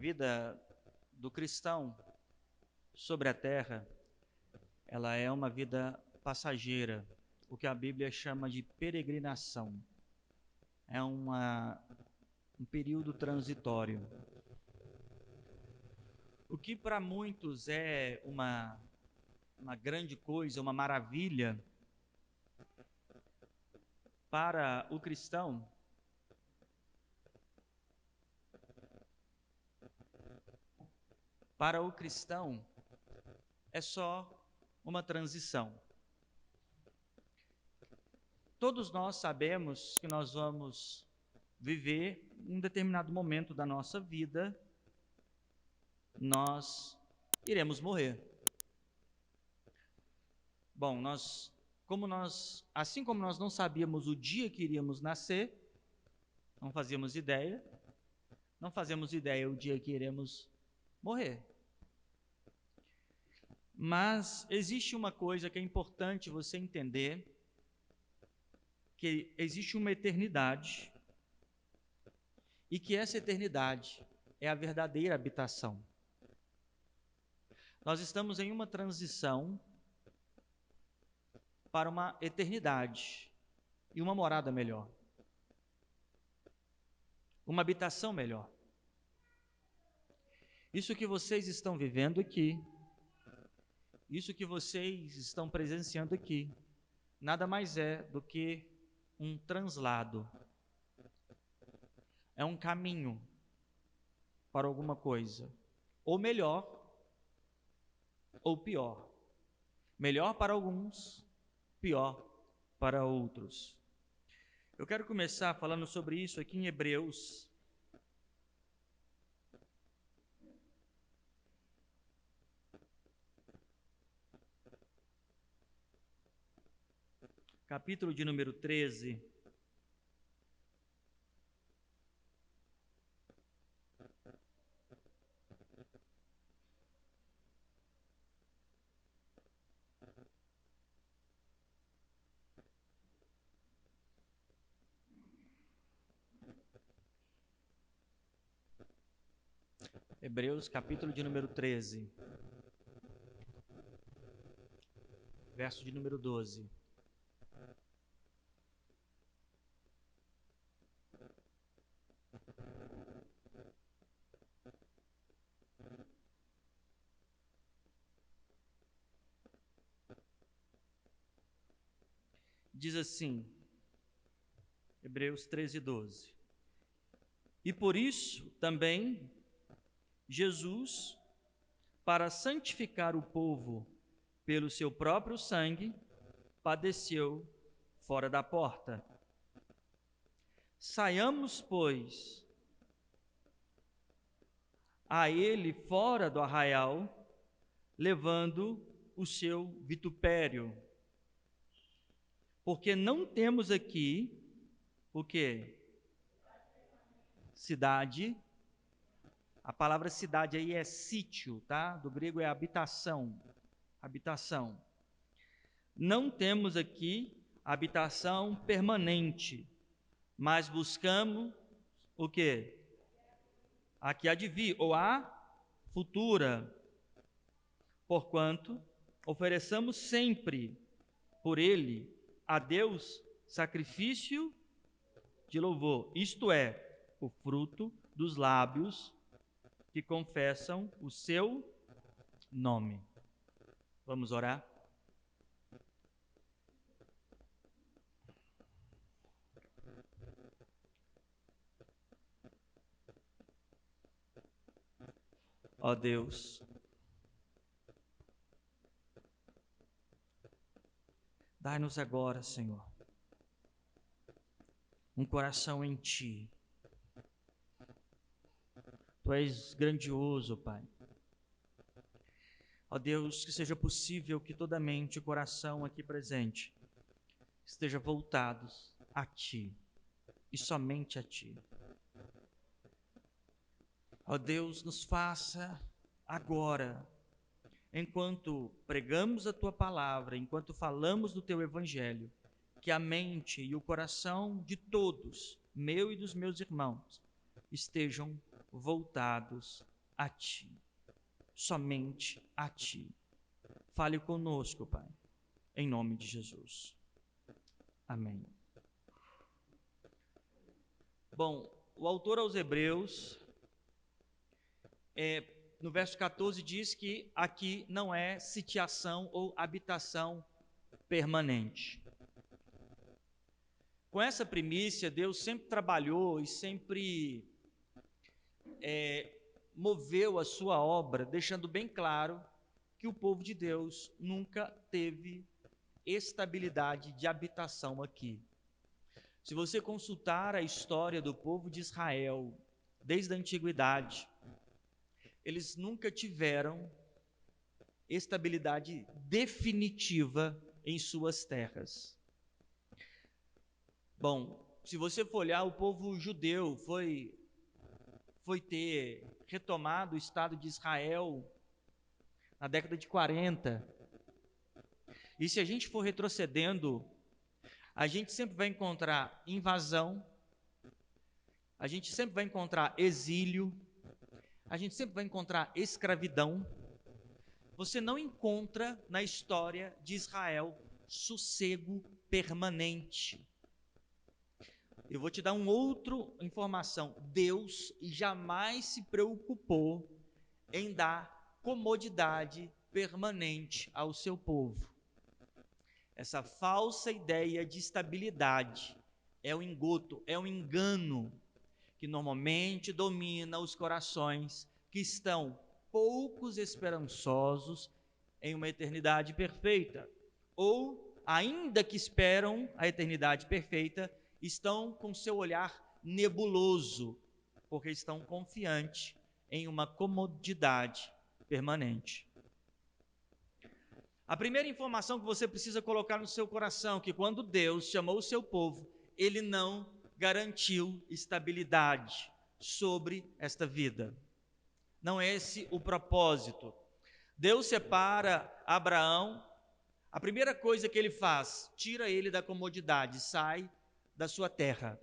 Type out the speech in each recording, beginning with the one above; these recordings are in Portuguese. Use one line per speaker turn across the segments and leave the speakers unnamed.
vida do cristão sobre a terra, ela é uma vida passageira, o que a Bíblia chama de peregrinação. É um período transitório. O que para muitos é uma grande coisa, uma maravilha, para o cristão é só uma transição. Todos nós sabemos que nós vamos viver um determinado momento da nossa vida, nós iremos morrer. Bom, assim como nós não sabíamos o dia que iríamos nascer, não fazíamos ideia o dia que iremos morrer. Mas existe uma coisa que é importante você entender, que existe uma eternidade e que essa eternidade é a verdadeira habitação. Nós estamos em uma transição para uma eternidade e uma morada melhor, uma habitação melhor. Isso que vocês estão vivendo aqui, isso que vocês estão presenciando aqui, nada mais é do que um translado. É um caminho para alguma coisa, ou melhor, ou pior. Melhor para alguns, pior para outros. Eu quero começar falando sobre isso aqui em Hebreus. Capítulo de número 13. Hebreus, capítulo de número 13, verso de número 12. Diz assim, Hebreus 13, 12. E por isso também Jesus, para santificar o povo pelo seu próprio sangue, padeceu fora da porta. Saiamos, pois, a ele fora do arraial, levando o seu vitupério. Porque não temos aqui o quê? Cidade. A palavra cidade aí é sítio, tá? Do grego é habitação. Habitação. Não temos aqui habitação permanente, mas buscamos o quê? A que há de vir, ou a futura. Porquanto ofereçamos sempre por ele a Deus sacrifício de louvor, isto é, o fruto dos lábios que confessam o seu nome. Vamos orar? Ó Deus, dai-nos agora, Senhor, um coração em Ti. Tu és grandioso, Pai. Ó Deus, que seja possível que toda mente e coração aqui presente esteja voltados a Ti e somente a Ti. Ó Deus, nos faça agora, enquanto pregamos a Tua palavra, enquanto falamos do Teu Evangelho, que a mente e o coração de todos, meu e dos meus irmãos, estejam voltados a Ti. Somente a Ti. Fale conosco, Pai, em nome de Jesus. Amém. Bom, o autor aos Hebreus, no verso 14, diz que aqui não é sitiação ou habitação permanente. Com essa primícia, Deus sempre trabalhou e sempre moveu a sua obra, deixando bem claro que o povo de Deus nunca teve estabilidade de habitação aqui. Se você consultar a história do povo de Israel, desde a antiguidade, eles nunca tiveram estabilidade definitiva em suas terras. Bom, se você for olhar, o povo judeu foi ter retomado o Estado de Israel na década de 40. E se a gente for retrocedendo, a gente sempre vai encontrar invasão, a gente sempre vai encontrar exílio, a gente sempre vai encontrar escravidão. Você não encontra na história de Israel sossego permanente. Eu vou te dar uma outra informação. Deus jamais se preocupou em dar comodidade permanente ao seu povo. Essa falsa ideia de estabilidade é um engodo, é um engano que normalmente domina os corações que estão poucos esperançosos em uma eternidade perfeita, ou ainda que esperam a eternidade perfeita, estão com seu olhar nebuloso, porque estão confiantes em uma comodidade permanente. A primeira informação que você precisa colocar no seu coração é que quando Deus chamou o seu povo, Ele não garantiu estabilidade sobre esta vida. Não é esse o propósito. Deus separa Abraão, a primeira coisa que Ele faz, tira ele da comodidade, sai da sua terra.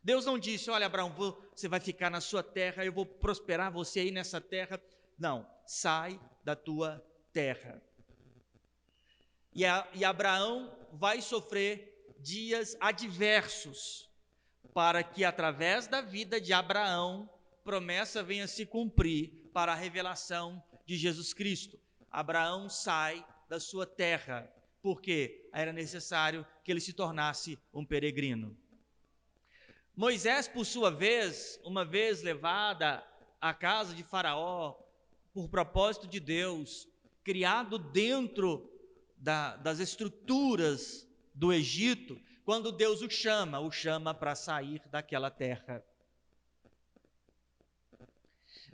Deus não disse, olha Abraão, você vai ficar na sua terra, eu vou prosperar você aí nessa terra. Não, sai da tua terra. E Abraão vai sofrer dias adversos, para que através da vida de Abraão, promessa venha se cumprir para a revelação de Jesus Cristo. Abraão sai da sua terra, porque era necessário que ele se tornasse um peregrino. Moisés, por sua vez, uma vez levada à casa de Faraó, por propósito de Deus, criado dentro das estruturas do Egito, quando Deus o chama para sair daquela terra.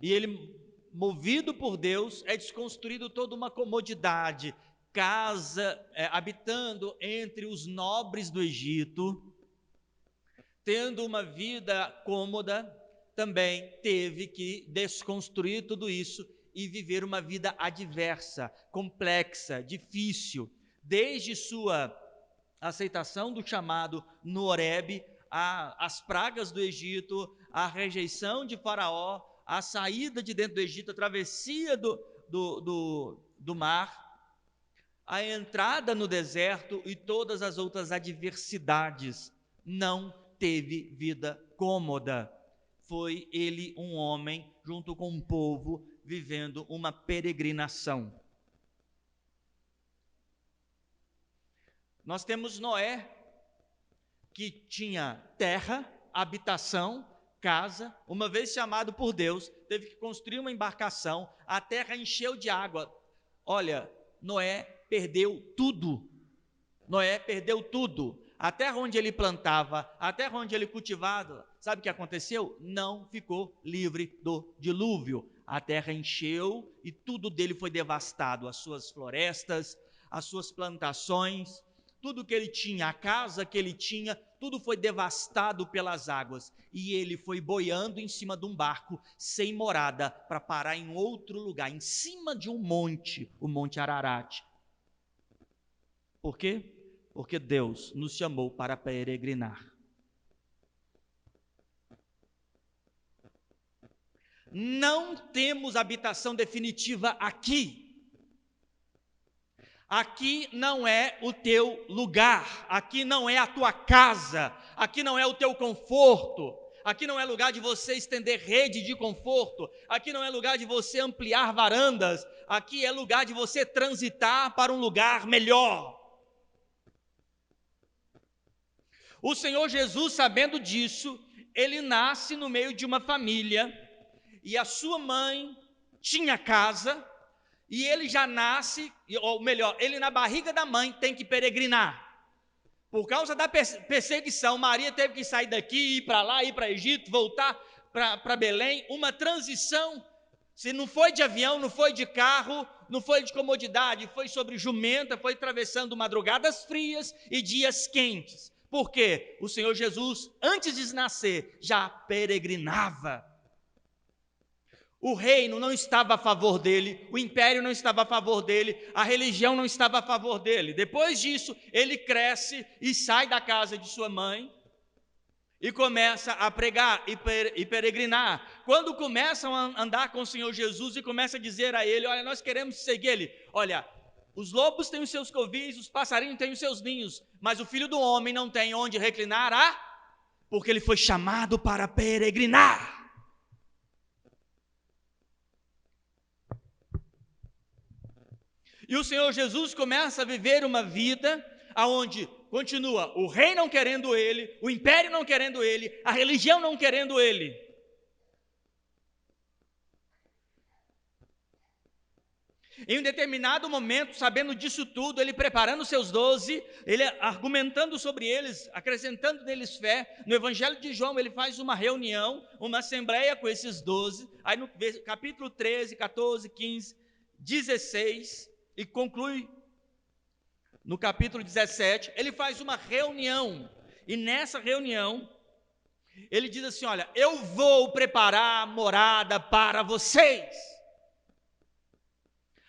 E ele, movido por Deus, é desconstruído toda uma comodidade, casa, habitando entre os nobres do Egito, tendo uma vida cômoda, também teve que desconstruir tudo isso e viver uma vida adversa, complexa, difícil, desde sua aceitação do chamado no Horebe, as pragas do Egito, a rejeição de Faraó, a saída de dentro do Egito, a travessia do mar, a entrada no deserto e todas as outras adversidades. Não teve vida cômoda. Foi ele um homem, junto com um povo, vivendo uma peregrinação. Nós temos Noé, que tinha terra, habitação, casa, uma vez chamado por Deus, teve que construir uma embarcação, a terra encheu de água. Olha, Noé perdeu tudo. Noé perdeu tudo. A terra onde ele plantava, a terra onde ele cultivava, sabe o que aconteceu? Não ficou livre do dilúvio. A terra encheu e tudo dele foi devastado, as suas florestas, as suas plantações, tudo que ele tinha, a casa que ele tinha, tudo foi devastado pelas águas. E ele foi boiando em cima de um barco, sem morada, para parar em outro lugar, em cima de um monte, o Monte Ararat. Por quê? Porque Deus nos chamou para peregrinar. não temos habitação definitiva aqui. Aqui não é o teu lugar, aqui não é a tua casa, aqui não é o teu conforto, aqui não é lugar de você estender rede de conforto, aqui não é lugar de você ampliar varandas, aqui é lugar de você transitar para um lugar melhor. O Senhor Jesus, sabendo disso, ele nasce no meio de uma família, e a sua mãe tinha casa, e ele já nasce, ou melhor, ele na barriga da mãe tem que peregrinar. Por causa da perseguição, Maria teve que sair daqui, ir para lá, ir para Egito, voltar para Belém, uma transição. Se não foi de avião, não foi de carro, não foi de comodidade, foi sobre jumenta, foi atravessando madrugadas frias e dias quentes. Por quê? O Senhor Jesus, antes de nascer, já peregrinava. O reino não estava a favor dele, o império não estava a favor dele, a religião não estava a favor dele. Depois disso, ele cresce e sai da casa de sua mãe e começa a pregar e peregrinar. Quando começam a andar com o Senhor Jesus e começa a dizer a ele: olha, nós queremos seguir ele. Olha, os lobos têm os seus covis, os passarinhos têm os seus ninhos, mas o Filho do Homem não tem onde reclinar, porque ele foi chamado para peregrinar. E o Senhor Jesus começa a viver uma vida onde continua o rei não querendo ele, o império não querendo ele, a religião não querendo ele. Em um determinado momento, sabendo disso tudo, ele preparando seus 12, ele argumentando sobre eles, acrescentando neles fé. No Evangelho de João, ele faz uma reunião, uma assembleia com esses 12, aí no capítulo 13, 14, 15, 16, e conclui no capítulo 17, ele faz uma reunião, e nessa reunião, ele diz assim: olha, eu vou preparar morada para vocês.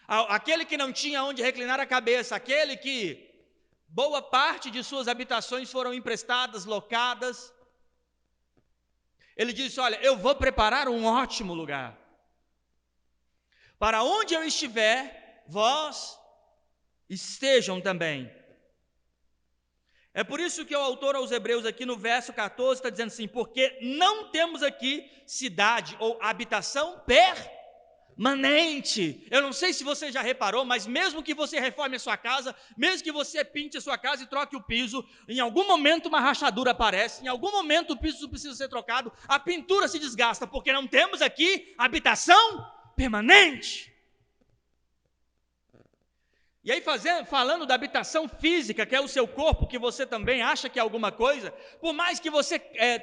Aquele que não tinha onde reclinar a cabeça, aquele que boa parte de suas habitações foram emprestadas, locadas, ele disse: olha, eu vou preparar um ótimo lugar. Para onde eu estiver, vós estejam também. É por isso que o autor aos Hebreus aqui no verso 14 está dizendo assim: porque não temos aqui cidade ou habitação permanente. Eu não sei se você já reparou, mas mesmo que você reforme a sua casa, mesmo que você pinte a sua casa e troque o piso, em algum momento uma rachadura aparece, em algum momento o piso precisa ser trocado, a pintura se desgasta, porque não temos aqui habitação permanente. E aí falando da habitação física, que é o seu corpo, que você também acha que é alguma coisa, por mais que você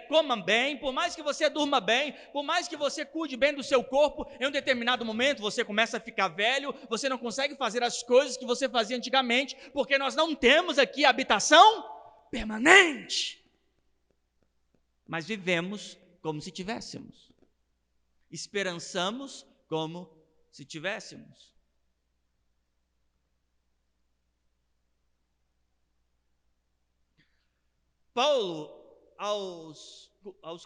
coma bem, por mais que você durma bem, por mais que você cuide bem do seu corpo, em um determinado momento você começa a ficar velho, você não consegue fazer as coisas que você fazia antigamente, porque nós não temos aqui habitação permanente. Mas vivemos como se tivéssemos, esperançamos como se tivéssemos. Paulo, aos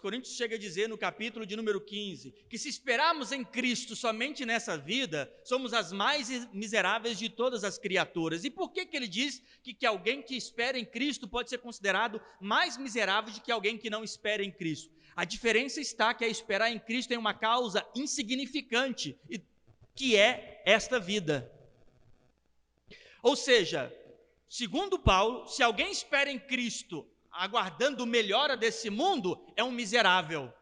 Coríntios, chega a dizer no capítulo de número 15, que se esperarmos em Cristo somente nessa vida, somos as mais miseráveis de todas as criaturas. E por que ele diz que alguém que espera em Cristo pode ser considerado mais miserável do que alguém que não espera em Cristo? A diferença está que a esperar em Cristo tem uma causa insignificante, que é esta vida. Ou seja, segundo Paulo, se alguém espera em Cristo aguardando melhora desse mundo, é um miserável.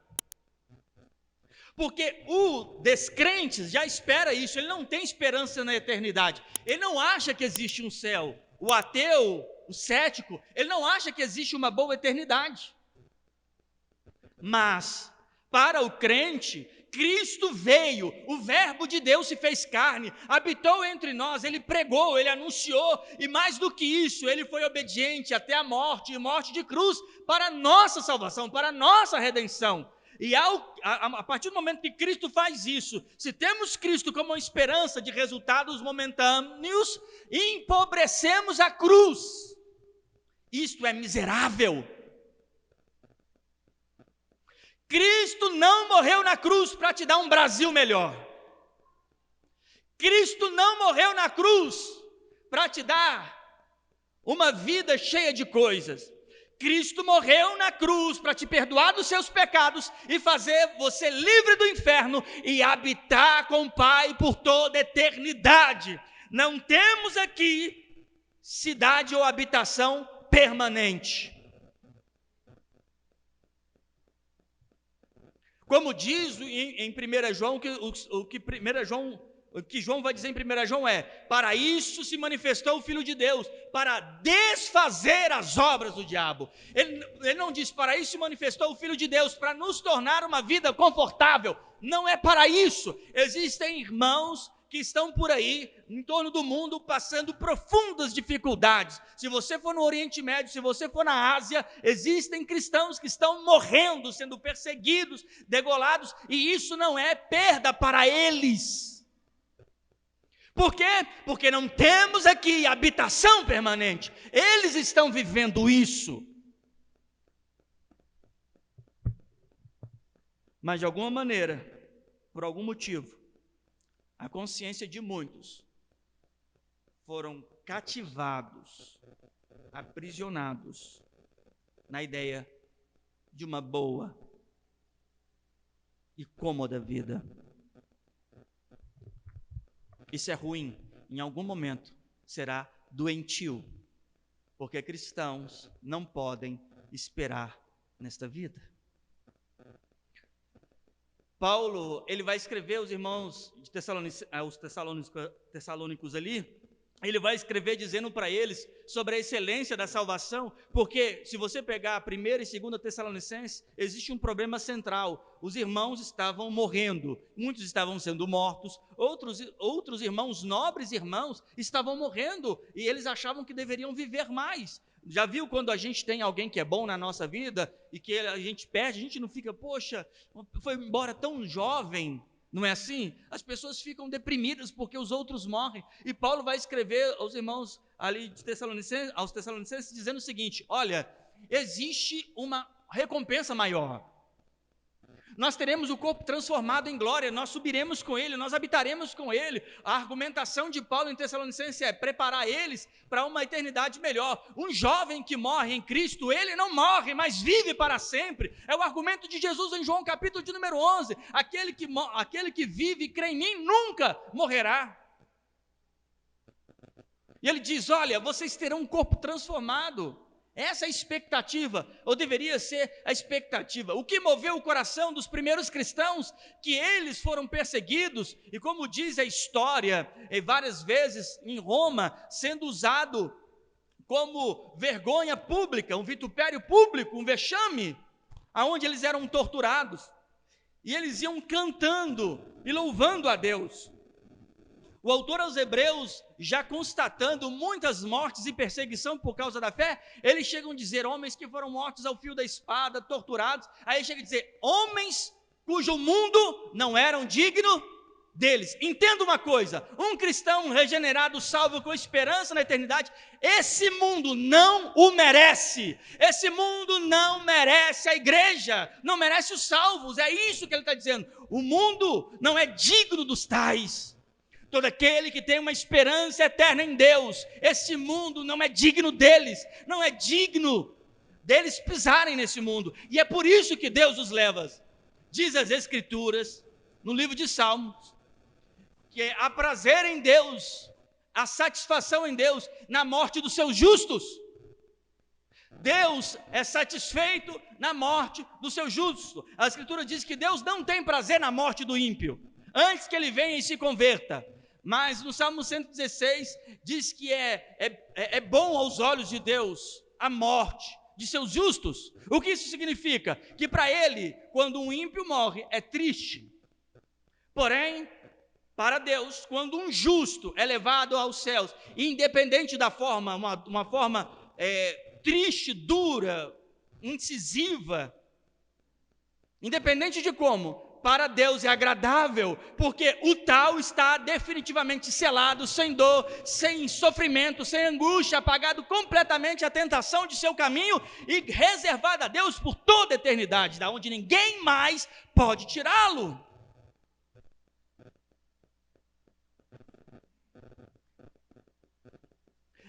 Porque o descrente já espera isso, ele não tem esperança na eternidade, ele não acha que existe um céu. O ateu, o cético, ele não acha que existe uma boa eternidade. Mas, para o crente, Cristo veio, o verbo de Deus se fez carne, habitou entre nós, ele pregou, ele anunciou, e mais do que isso, ele foi obediente até a morte, e morte de cruz, para a nossa salvação, para a nossa redenção. E a partir do momento que Cristo faz isso, se temos Cristo como uma esperança de resultados momentâneos, empobrecemos a cruz. Isto é miserável. Cristo não morreu na cruz para te dar um Brasil melhor. Cristo não morreu na cruz para te dar uma vida cheia de coisas. Cristo morreu na cruz para te perdoar dos seus pecados e fazer você livre do inferno e habitar com o Pai por toda a eternidade. Não temos aqui cidade ou habitação permanente. Como diz em 1 João, o que João vai dizer em 1 João é: para isso se manifestou o Filho de Deus, para desfazer as obras do diabo. Ele não diz para isso se manifestou o Filho de Deus, para nos tornar uma vida confortável. Não é para isso. Existem irmãos que estão por aí, em torno do mundo, passando profundas dificuldades. Se você for no Oriente Médio, se você for na Ásia, existem cristãos que estão morrendo, sendo perseguidos, degolados, e isso não é perda para eles. Por quê? Porque não temos aqui habitação permanente. Eles estão vivendo isso. Mas de alguma maneira, por algum motivo, a consciência de muitos foram cativados, aprisionados na ideia de uma boa e cômoda vida. Isso é ruim, em algum momento será doentio, porque cristãos não podem esperar nesta vida. Paulo, ele vai escrever aos irmãos aos tessalônicos ali, ele vai escrever dizendo para eles sobre a excelência da salvação, porque se você pegar a 1ª e 2ª Tessalonicenses, existe um problema central. Os irmãos estavam morrendo, muitos estavam sendo mortos, outros irmãos, nobres irmãos, estavam morrendo, e eles achavam que deveriam viver mais. Já viu quando a gente tem alguém que é bom na nossa vida, e que a gente perde, a gente não fica, poxa, foi embora tão jovem. Não é assim? As pessoas ficam deprimidas porque os outros morrem. E Paulo vai escrever aos irmãos ali aos Tessalonicenses, dizendo o seguinte: olha, existe uma recompensa maior. Nós teremos o corpo transformado em glória, nós subiremos com ele, nós habitaremos com ele. A argumentação de Paulo em Tessalonicenses é preparar eles para uma eternidade melhor. Um jovem que morre em Cristo, ele não morre, mas vive para sempre. É o argumento de Jesus em João capítulo de número 11. Aquele que vive e crê em mim nunca morrerá. E ele diz: olha, vocês terão um corpo transformado. Essa é a expectativa, ou deveria ser a expectativa. O que moveu o coração dos primeiros cristãos, que eles foram perseguidos, e como diz a história, várias vezes em Roma, sendo usado como vergonha pública, um vitupério público, um vexame, aonde eles eram torturados, e eles iam cantando e louvando a Deus. O autor aos Hebreus, já constatando muitas mortes e perseguição por causa da fé, eles chegam a dizer: homens que foram mortos ao fio da espada, torturados. Aí chega a dizer: homens cujo mundo não eram digno deles. Entenda uma coisa: um cristão regenerado, salvo com esperança na eternidade, esse mundo não o merece. Esse mundo não merece a igreja, não merece os salvos. É isso que ele está dizendo. O mundo não é digno dos tais. Todo aquele que tem uma esperança eterna em Deus, esse mundo não é digno deles, não é digno deles pisarem nesse mundo, e é por isso que Deus os leva. Diz as Escrituras, no livro de Salmos, que há prazer em Deus, há satisfação em Deus, na morte dos seus justos. Deus é satisfeito na morte do seu justo. A Escritura diz que Deus não tem prazer na morte do ímpio, antes que ele venha e se converta. Mas no Salmo 116 diz que é bom aos olhos de Deus a morte de seus justos. O que isso significa? Que para ele, quando um ímpio morre, é triste. Porém, para Deus, quando um justo é levado aos céus, independente da forma, uma forma triste, dura, incisiva, independente de como, para Deus é agradável, porque o tal está definitivamente selado, sem dor, sem sofrimento, sem angústia, apagado completamente a tentação de seu caminho e reservado a Deus por toda a eternidade, da onde ninguém mais pode tirá-lo.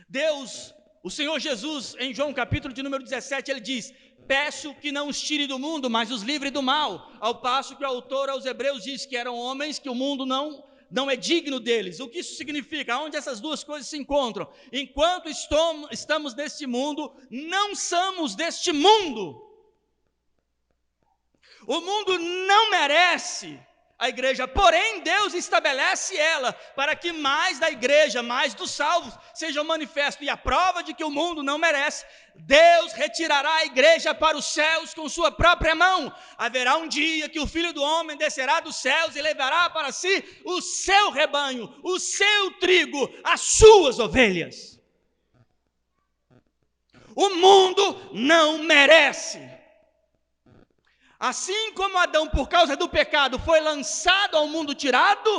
Deus, o Senhor Jesus, em João capítulo de número 17, ele diz: peço que não os tire do mundo, mas os livre do mal. Ao passo que o autor aos Hebreus diz que eram homens que o mundo não é digno deles. O que isso significa? Onde essas duas coisas se encontram? Enquanto estamos neste mundo, não somos deste mundo. O mundo não merece a igreja, porém Deus estabelece ela para que mais da igreja, mais dos salvos sejam manifestos, e a prova de que o mundo não merece, Deus retirará a igreja para os céus com sua própria mão. Haverá um dia que o Filho do Homem descerá dos céus e levará para si o seu rebanho, o seu trigo, as suas ovelhas. O mundo não merece. Assim como Adão, por causa do pecado, foi lançado ao mundo, tirado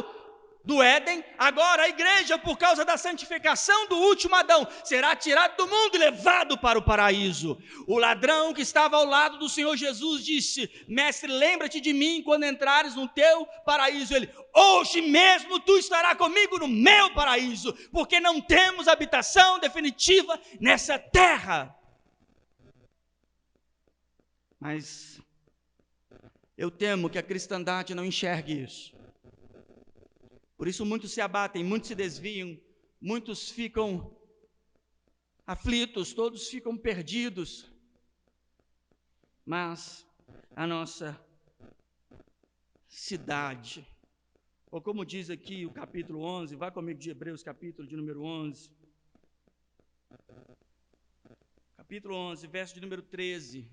do Éden, agora a igreja, por causa da santificação do último Adão, será tirado do mundo e levado para o paraíso. O ladrão que estava ao lado do Senhor Jesus disse: mestre, lembra-te de mim quando entrares no teu paraíso. Ele: hoje mesmo tu estarás comigo no meu paraíso, porque não temos habitação definitiva nessa terra. Mas eu temo que a cristandade não enxergue isso. Por isso muitos se abatem, muitos se desviam, muitos ficam aflitos, todos ficam perdidos. Mas a nossa cidade, ou como diz aqui o capítulo 11, vá comigo de Hebreus, capítulo de número 11. Capítulo 11, verso de número 13.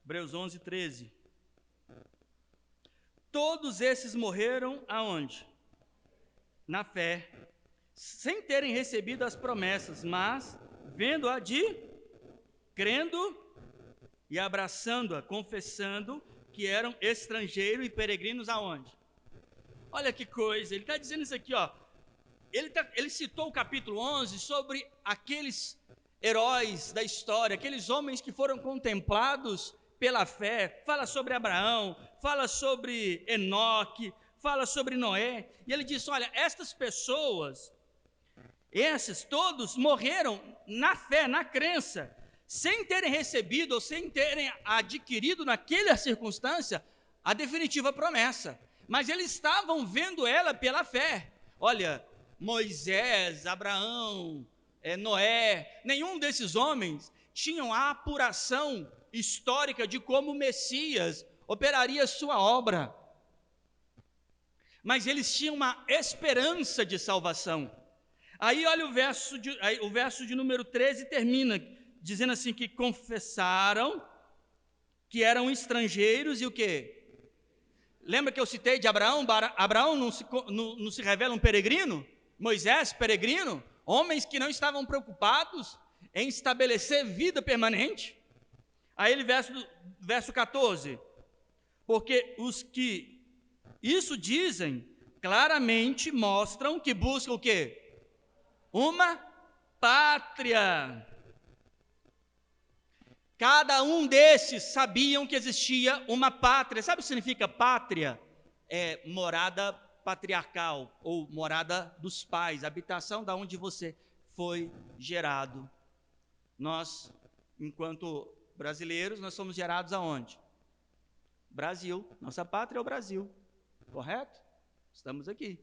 Hebreus 11, 13. Todos esses morreram aonde? Na fé, sem terem recebido as promessas, mas vendo-a crendo e abraçando-a, confessando que eram estrangeiros e peregrinos aonde? Olha que coisa, ele está dizendo isso aqui, ó. Ele citou o capítulo 11 sobre aqueles heróis da história, aqueles homens que foram contemplados pela fé. Fala sobre Abraão, fala sobre Enoque, fala sobre Noé, e ele diz: olha, estas pessoas, esses todos morreram na fé, na crença, sem terem recebido ou sem terem adquirido naquela circunstância a definitiva promessa, mas eles estavam vendo ela pela fé. Olha, Moisés, Abraão, Noé, nenhum desses homens tinham a apuração histórica de como o Messias operaria sua obra, mas eles tinham uma esperança de salvação. Aí olha o verso de número 13 termina dizendo assim, que confessaram que eram estrangeiros e o quê? Lembra que eu citei de Abraão? Abraão não se revela um peregrino? Moisés, peregrino? Homens que não estavam preocupados em estabelecer vida permanente. Aí ele verso 14, porque os que isso dizem, claramente mostram que buscam o quê? Uma pátria. Cada um desses sabiam que existia uma pátria. Sabe o que significa pátria? É morada patriarcal, ou morada dos pais, habitação da onde você foi gerado. Nós, enquanto brasileiros, nós somos gerados aonde? Brasil. Nossa pátria é o Brasil, correto? Estamos aqui.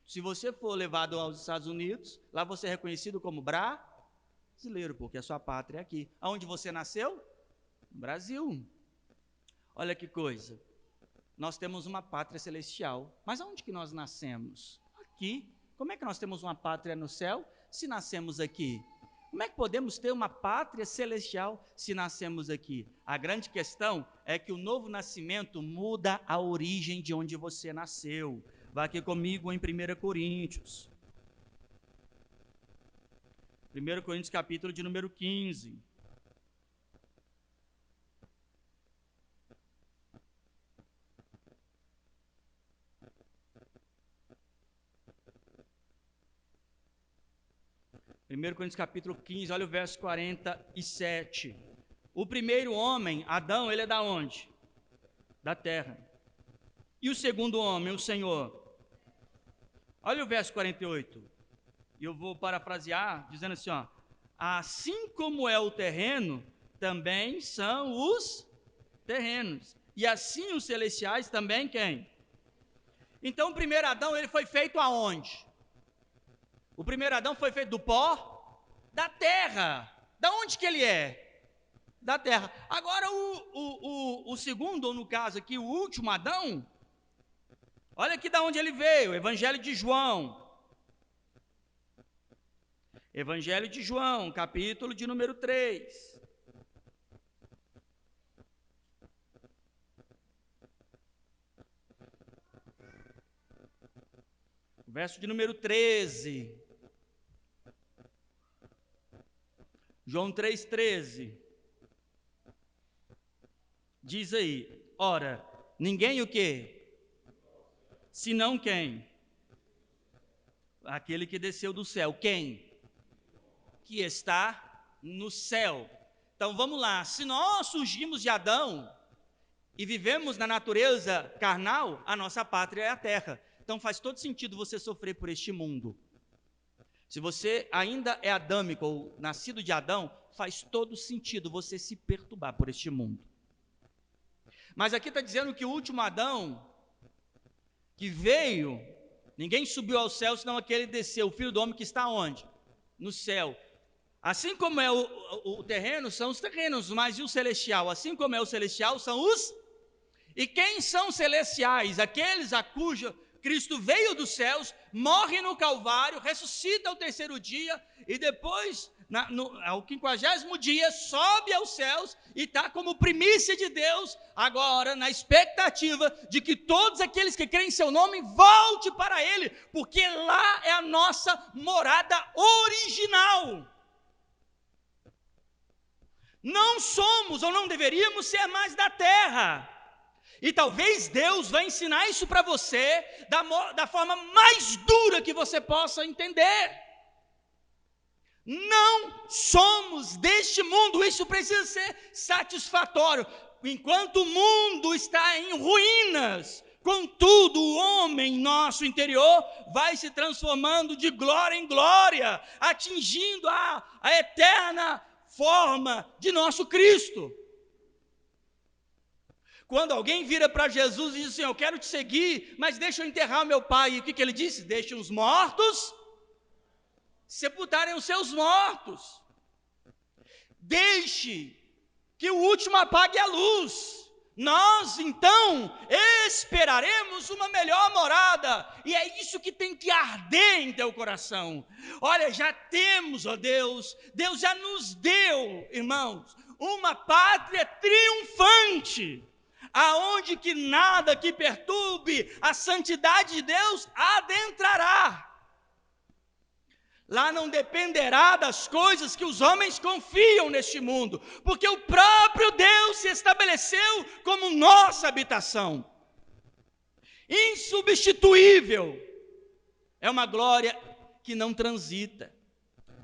Se você for levado aos Estados Unidos, lá você é reconhecido como brasileiro, porque a sua pátria é aqui. Aonde você nasceu? No Brasil. Olha que coisa. Nós temos uma pátria celestial. Mas aonde que nós nascemos? Aqui. Como é que nós temos uma pátria no céu se nascemos aqui? Como é que podemos ter uma pátria celestial se nascemos aqui? A grande questão é que o novo nascimento muda a origem de onde você nasceu. Vá aqui comigo em 1 Coríntios. 1 Coríntios capítulo de número 15. Primeiro Coríntios capítulo 15, olha o verso 47. O primeiro homem, Adão, ele é da onde? Da terra. E o segundo homem, o Senhor? Olha o verso 48. E eu vou parafrasear, dizendo assim, ó. Assim como é o terreno, também são os terrenos. E assim os celestiais também quem? Então o primeiro Adão, ele foi feito aonde? O primeiro Adão foi feito do pó da terra. Da onde que ele é? Da terra. Agora o segundo, ou no caso aqui, o último Adão, olha aqui da onde ele veio, Evangelho de João. Evangelho de João, capítulo de número 3. Verso de número 13. João 3,13. Diz aí, ora, ninguém o quê? Senão quem? Aquele que desceu do céu. Quem? Que está no céu. Então vamos lá, se nós surgimos de Adão e vivemos na natureza carnal, a nossa pátria é a terra. Então faz todo sentido você sofrer por este mundo. Se você ainda é adâmico ou nascido de Adão, faz todo sentido você se perturbar por este mundo. Mas aqui está dizendo que o último Adão, que veio, ninguém subiu ao céu, senão aquele desceu, o Filho do Homem que está onde? No céu. Assim como é o terreno, são os terrenos, mas e o celestial? Assim como é o celestial, são os... E quem são celestiais? Aqueles a cujo Cristo veio dos céus, morre no Calvário, ressuscita ao terceiro dia, e depois, ao 50º dia, sobe aos céus, e está como primícia de Deus, agora na expectativa de que todos aqueles que creem em seu nome, volte para Ele, porque lá é a nossa morada original. Não somos, ou não deveríamos ser mais da terra. E talvez Deus vai ensinar isso para você da forma mais dura que você possa entender. Não somos deste mundo, isso precisa ser satisfatório. Enquanto o mundo está em ruínas, contudo o homem nosso interior vai se transformando de glória em glória, atingindo a eterna forma de nosso Cristo. Quando alguém vira para Jesus e diz assim, eu quero te seguir, mas deixa eu enterrar meu pai. E o que ele disse? Deixe os mortos sepultarem os seus mortos. Deixe que o último apague a luz. Nós, então, esperaremos uma melhor morada. E é isso que tem que arder em teu coração. Olha, já temos, ó Deus, Deus já nos deu, irmãos, uma pátria triunfante, aonde que nada que perturbe a santidade de Deus adentrará. Lá não dependerá das coisas que os homens confiam neste mundo, porque o próprio Deus se estabeleceu como nossa habitação. Insubstituível. É uma glória que não transita.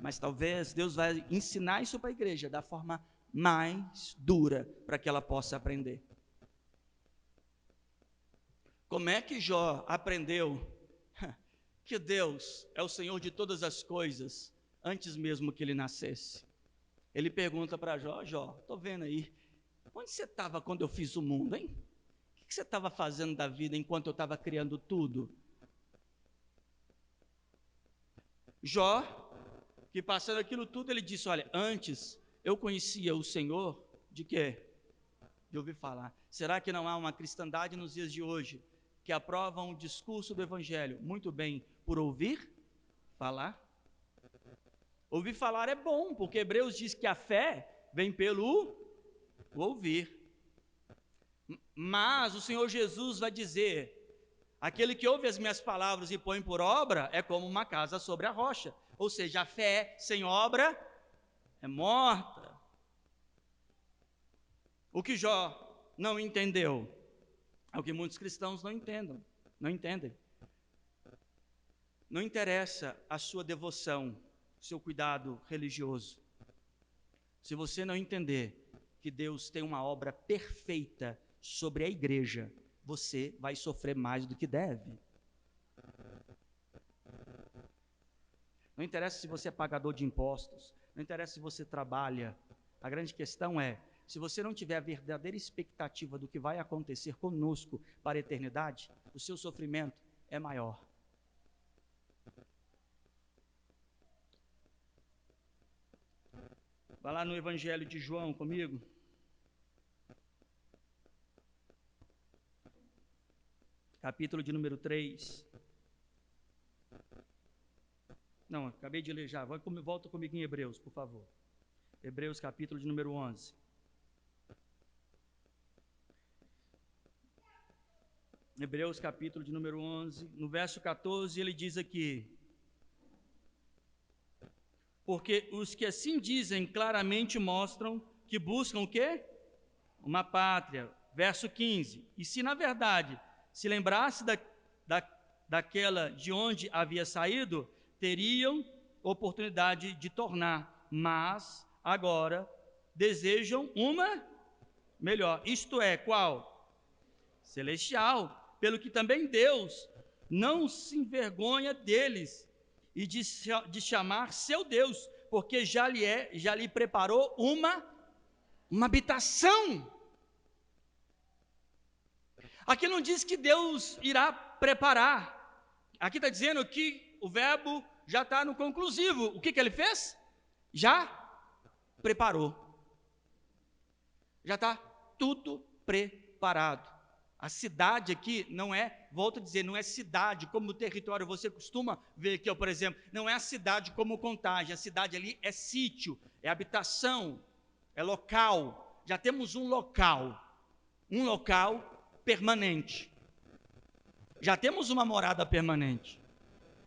Mas talvez Deus vai ensinar isso para a igreja da forma mais dura, para que ela possa aprender. Como é que Jó aprendeu que Deus é o Senhor de todas as coisas, antes mesmo que ele nascesse? Ele pergunta para Jó, estou vendo aí, onde você estava quando eu fiz o mundo, hein? O que você estava fazendo da vida enquanto eu estava criando tudo? Jó, que passando aquilo tudo, ele disse, olha, antes eu conhecia o Senhor, de quê? De ouvir falar. Será que não há uma cristandade nos dias de hoje que aprovam o discurso do Evangelho muito bem por ouvir falar? Ouvir falar é bom, porque Hebreus diz que a fé vem pelo ouvir. Mas o Senhor Jesus vai dizer, aquele que ouve as minhas palavras e põe por obra é como uma casa sobre a rocha. Ou seja, a fé sem obra é morta. O que Jó não entendeu é o que muitos cristãos não entendem. Não interessa a sua devoção, seu cuidado religioso. Se você não entender que Deus tem uma obra perfeita sobre a igreja, você vai sofrer mais do que deve. Não interessa se você é pagador de impostos, não interessa se você trabalha. A grande questão é, se você não tiver a verdadeira expectativa do que vai acontecer conosco para a eternidade, o seu sofrimento é maior. Vai lá no Evangelho de João comigo. Capítulo de número 3. Não, acabei de ler já. Volta comigo em Hebreus, por favor. Hebreus, capítulo de número 11. Hebreus, capítulo de número 11. No verso 14, ele diz aqui: porque os que assim dizem claramente mostram que buscam o quê? Uma pátria. Verso 15. E se na verdade se lembrasse daquela de onde havia saído, teriam oportunidade de tornar, mas agora desejam uma melhor. Isto é, qual? Celestial. Pelo que também Deus não se envergonha deles e de chamar seu Deus, porque já lhe preparou uma habitação. Aqui não diz que Deus irá preparar. Aqui está dizendo que o verbo já está no conclusivo. O que ele fez? Já preparou. Já está tudo preparado. A cidade aqui não é, volto a dizer, não é cidade como território. Você costuma ver aqui, por exemplo, não é a cidade como Contagem. A cidade ali é sítio, é habitação, é local. Já temos um local permanente. Já temos uma morada permanente.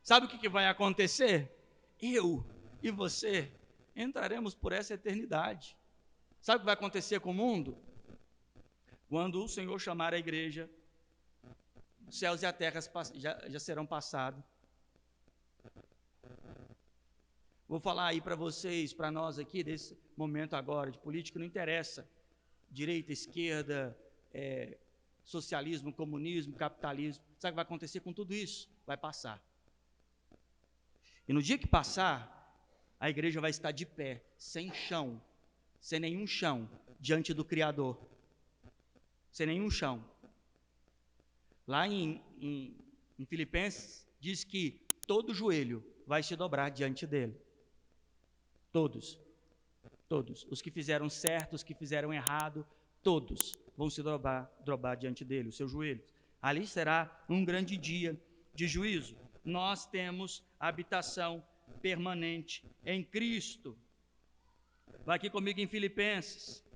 Sabe o que vai acontecer? Eu e você entraremos por essa eternidade. Sabe o que vai acontecer com o mundo? Quando o Senhor chamar a igreja, os céus e a terra já serão passados. Vou falar aí para vocês, para nós aqui, desse momento agora de política, não interessa. Direita, esquerda, socialismo, comunismo, capitalismo. Sabe o que vai acontecer com tudo isso? Vai passar. E no dia que passar, a igreja vai estar de pé, sem chão, sem nenhum chão, diante do Criador. Sem nenhum chão. Lá em Filipenses, diz que todo joelho vai se dobrar diante dele. Todos. Os que fizeram certo, os que fizeram errado, todos vão se dobrar diante dele, os seus joelhos. Ali será um grande dia de juízo. Nós temos habitação permanente em Cristo. Vai aqui comigo em Filipenses.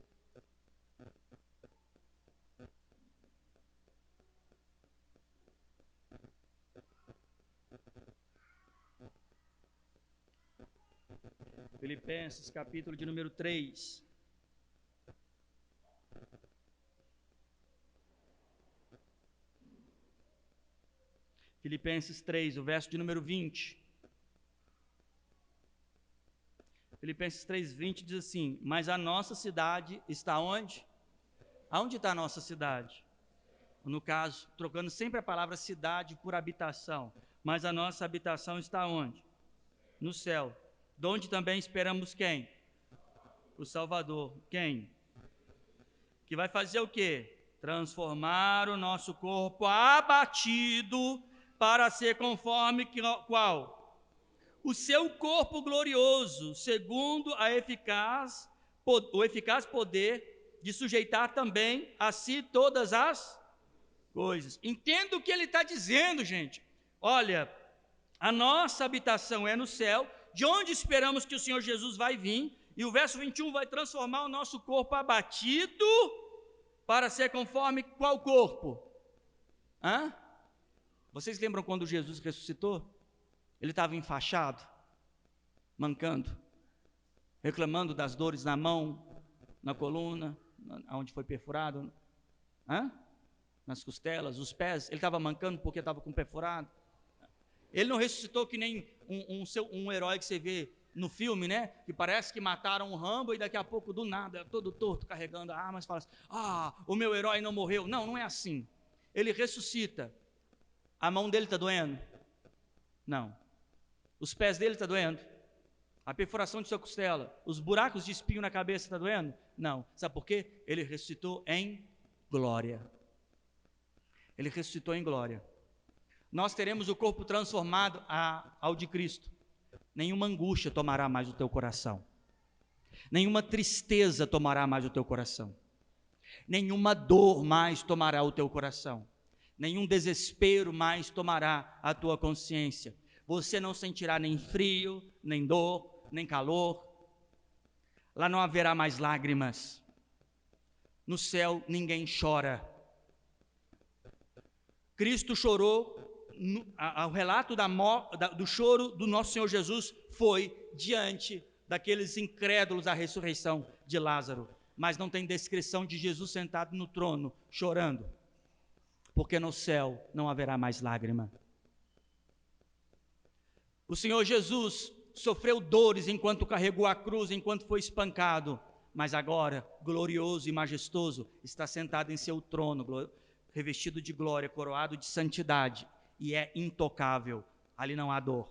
Filipenses, capítulo de número 3. Filipenses 3, o verso de número 20. Filipenses 3, 20 diz assim: mas a nossa cidade está onde? Aonde está a nossa cidade? No caso, trocando sempre a palavra cidade por habitação. Mas a nossa habitação está onde? No céu. De onde também esperamos quem? O Salvador. Quem? Que vai fazer o quê? Transformar o nosso corpo abatido para ser conforme qual? O seu corpo glorioso, segundo o eficaz poder de sujeitar também a si todas as coisas. Entenda o que ele está dizendo, gente. Olha, a nossa habitação é no céu, de onde esperamos que o Senhor Jesus vai vir, e o verso 21 vai transformar o nosso corpo abatido para ser conforme qual corpo? Vocês lembram quando Jesus ressuscitou? Ele estava enfaixado, mancando, reclamando das dores na mão, na coluna, onde foi perfurado, nas costelas, os pés. Ele estava mancando porque estava com o pé furado. Ele não ressuscitou que nem um herói que você vê no filme, né? Que parece que mataram um Rambo e daqui a pouco, do nada, todo torto, carregando armas, fala assim: o meu herói não morreu. Não, não é assim. Ele ressuscita. A mão dele está doendo? Não. Os pés dele estão doendo? A perfuração de sua costela, os buracos de espinho na cabeça está doendo? Não. Sabe por quê? Ele ressuscitou em glória. Ele ressuscitou em glória. Nós teremos o corpo transformado ao de Cristo. Nenhuma angústia tomará mais o teu coração. Nenhuma tristeza tomará mais o teu coração. Nenhuma dor mais tomará o teu coração. Nenhum desespero mais tomará a tua consciência. Você não sentirá nem frio, nem dor, nem calor. Lá não haverá mais lágrimas. No céu ninguém chora. Cristo chorou. O relato do choro do nosso Senhor Jesus foi diante daqueles incrédulos à ressurreição de Lázaro, mas não tem descrição de Jesus sentado no trono chorando, porque no céu não haverá mais lágrima. O Senhor Jesus sofreu dores enquanto carregou a cruz, enquanto foi espancado, mas agora, glorioso e majestoso, está sentado em seu trono, revestido de glória, coroado de santidade, e é intocável. Ali não há dor.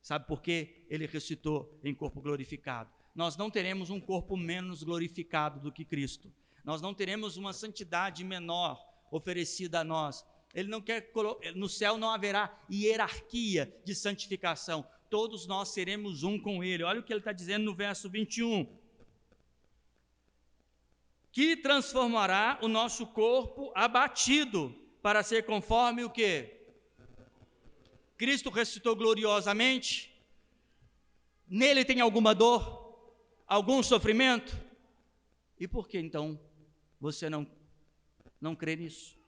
Sabe por quê? Ele ressuscitou em corpo glorificado. Nós não teremos um corpo menos glorificado do que Cristo. Nós não teremos uma santidade menor oferecida a nós. Ele não quer, no céu não haverá hierarquia de santificação. Todos nós seremos um com Ele. Olha o que ele está dizendo no verso 21. Que transformará o nosso corpo abatido para ser conforme o quê? Cristo ressuscitou gloriosamente. Nele tem alguma dor? Algum sofrimento? E por que então você não crê nisso?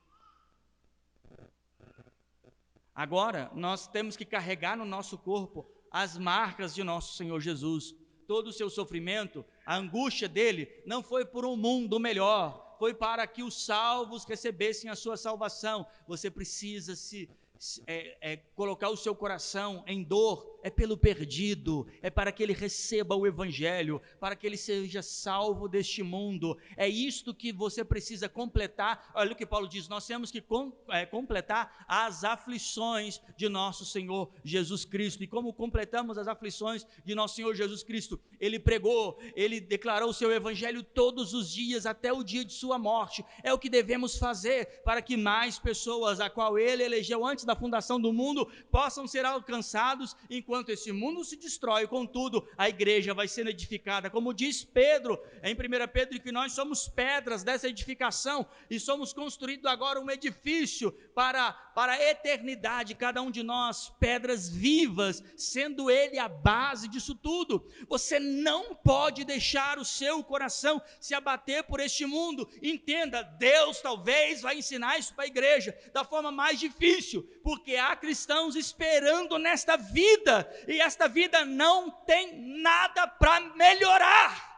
Agora, nós temos que carregar no nosso corpo as marcas de nosso Senhor Jesus. Todo o seu sofrimento, a angústia dele, não foi por um mundo melhor, foi para que os salvos recebessem a sua salvação. Você precisa colocar o seu coração em dor, é pelo perdido, é para que ele receba o evangelho, para que ele seja salvo deste mundo. É isto que você precisa completar. Olha o que Paulo diz: nós temos que completar as aflições de nosso Senhor Jesus Cristo. E como completamos as aflições de nosso Senhor Jesus Cristo? Ele pregou, ele declarou o seu evangelho todos os dias até o dia de sua morte. É o que devemos fazer para que mais pessoas, a qual ele elegeu antes da fundação do mundo, possam ser alcançados. Enquanto esse mundo se destrói, contudo, a igreja vai sendo edificada, como diz Pedro, em 1 Pedro, que nós somos pedras dessa edificação, e somos construídos agora um edifício para a eternidade, cada um de nós, pedras vivas, sendo ele a base disso tudo. Você não pode deixar o seu coração se abater por este mundo. Entenda, Deus talvez vai ensinar isso para a igreja, da forma mais difícil, porque há cristãos esperando nesta vida, e esta vida não tem nada para melhorar.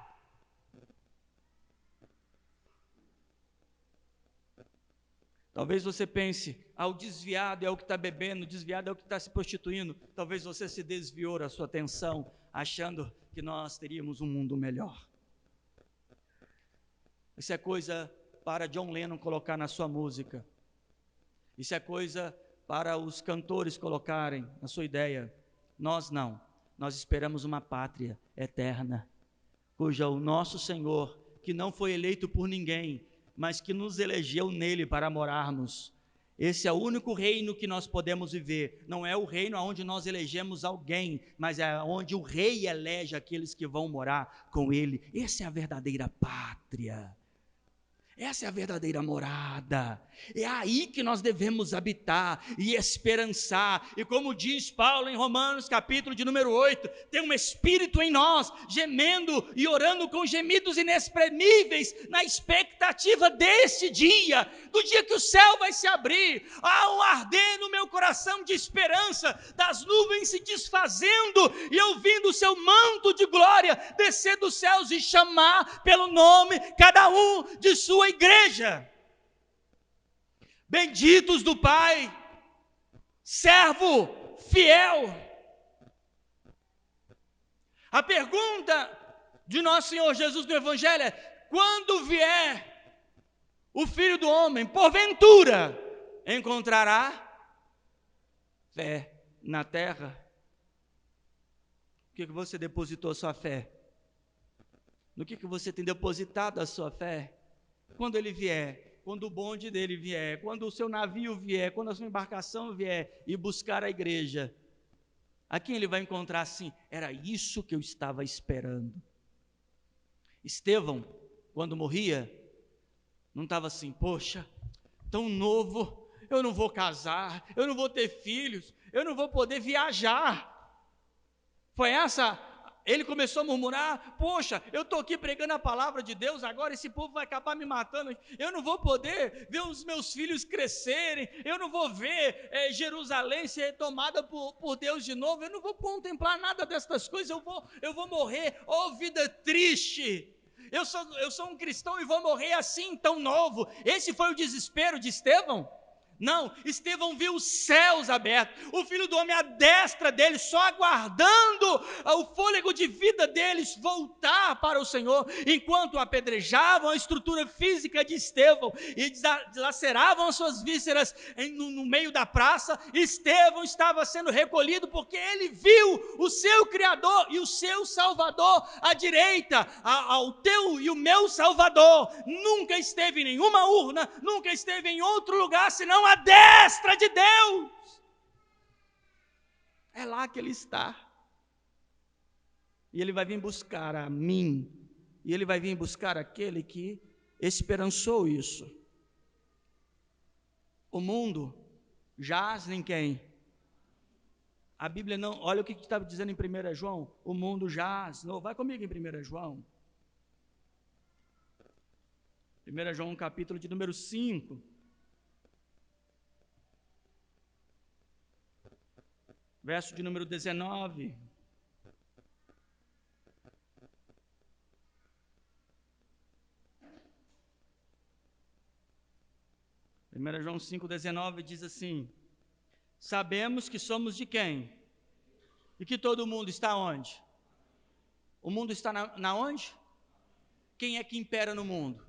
Talvez você pense: o desviado é o que está bebendo, o desviado é o que está se prostituindo. Talvez você se desviou a sua atenção, achando que nós teríamos um mundo melhor. Isso é coisa para John Lennon colocar na sua música. Isso é coisa para os cantores colocarem na sua ideia. Nós não. Nós esperamos uma pátria eterna, cuja o nosso Senhor, que não foi eleito por ninguém, mas que nos elegeu nele para morarmos. Esse é o único reino que nós podemos viver. Não é o reino onde nós elegemos alguém, mas é onde o rei elege aqueles que vão morar com ele. Essa é a verdadeira pátria. Essa é a verdadeira morada. É aí que nós devemos habitar e esperançar. E como diz Paulo em Romanos, capítulo de número 8, tem um espírito em nós, gemendo e orando com gemidos inexprimíveis, na expectativa deste dia, do dia que o céu vai se abrir. Há um arder no meu meu coração de esperança, das nuvens se desfazendo, e eu vindo o seu manto de glória descer dos céus e chamar pelo nome cada um de sua igreja. Benditos do Pai, servo fiel. A pergunta de nosso Senhor Jesus no Evangelho é: quando vier o Filho do Homem, porventura encontrará fé na terra? O que você depositou sua fé? No que você tem depositado a sua fé? Quando ele vier, quando o bonde dele vier, quando o seu navio vier, quando a sua embarcação vier e buscar a igreja, a quem ele vai encontrar assim? Era isso que eu estava esperando. Estevão, quando morria, não estava assim: poxa, tão novo, eu não vou casar, eu não vou ter filhos, eu não vou poder viajar. Foi essa, ele começou a murmurar: poxa, eu estou aqui pregando a palavra de Deus, agora esse povo vai acabar me matando, eu não vou poder ver os meus filhos crescerem, eu não vou ver Jerusalém ser tomada por Deus de novo, eu não vou contemplar nada destas coisas, eu vou morrer. Oh, vida triste! Eu sou um cristão e vou morrer assim, tão novo. Esse foi o desespero de Estevão? Não, Estevão viu os céus abertos, o Filho do Homem à destra dele, só aguardando o fôlego de vida deles voltar para o Senhor, enquanto apedrejavam a estrutura física de Estevão e dilaceravam as suas vísceras no meio da praça. Estevão estava sendo recolhido porque ele viu o seu Criador e o seu Salvador à direita, ao teu e o meu Salvador. Nunca esteve em nenhuma urna, nunca esteve em outro lugar senão a destra de Deus. É lá que ele está. E ele vai vir buscar a mim, e ele vai vir buscar aquele que esperançou isso. O mundo jaz em quem? A Bíblia não, olha o que estava dizendo em 1 João, o mundo jaz, não, vai comigo em 1 João. 1 João capítulo de número 5. Verso de número 19. João 5,19 diz assim: sabemos que somos de quem? E que todo mundo está onde? O mundo está na onde? Quem é que impera no mundo?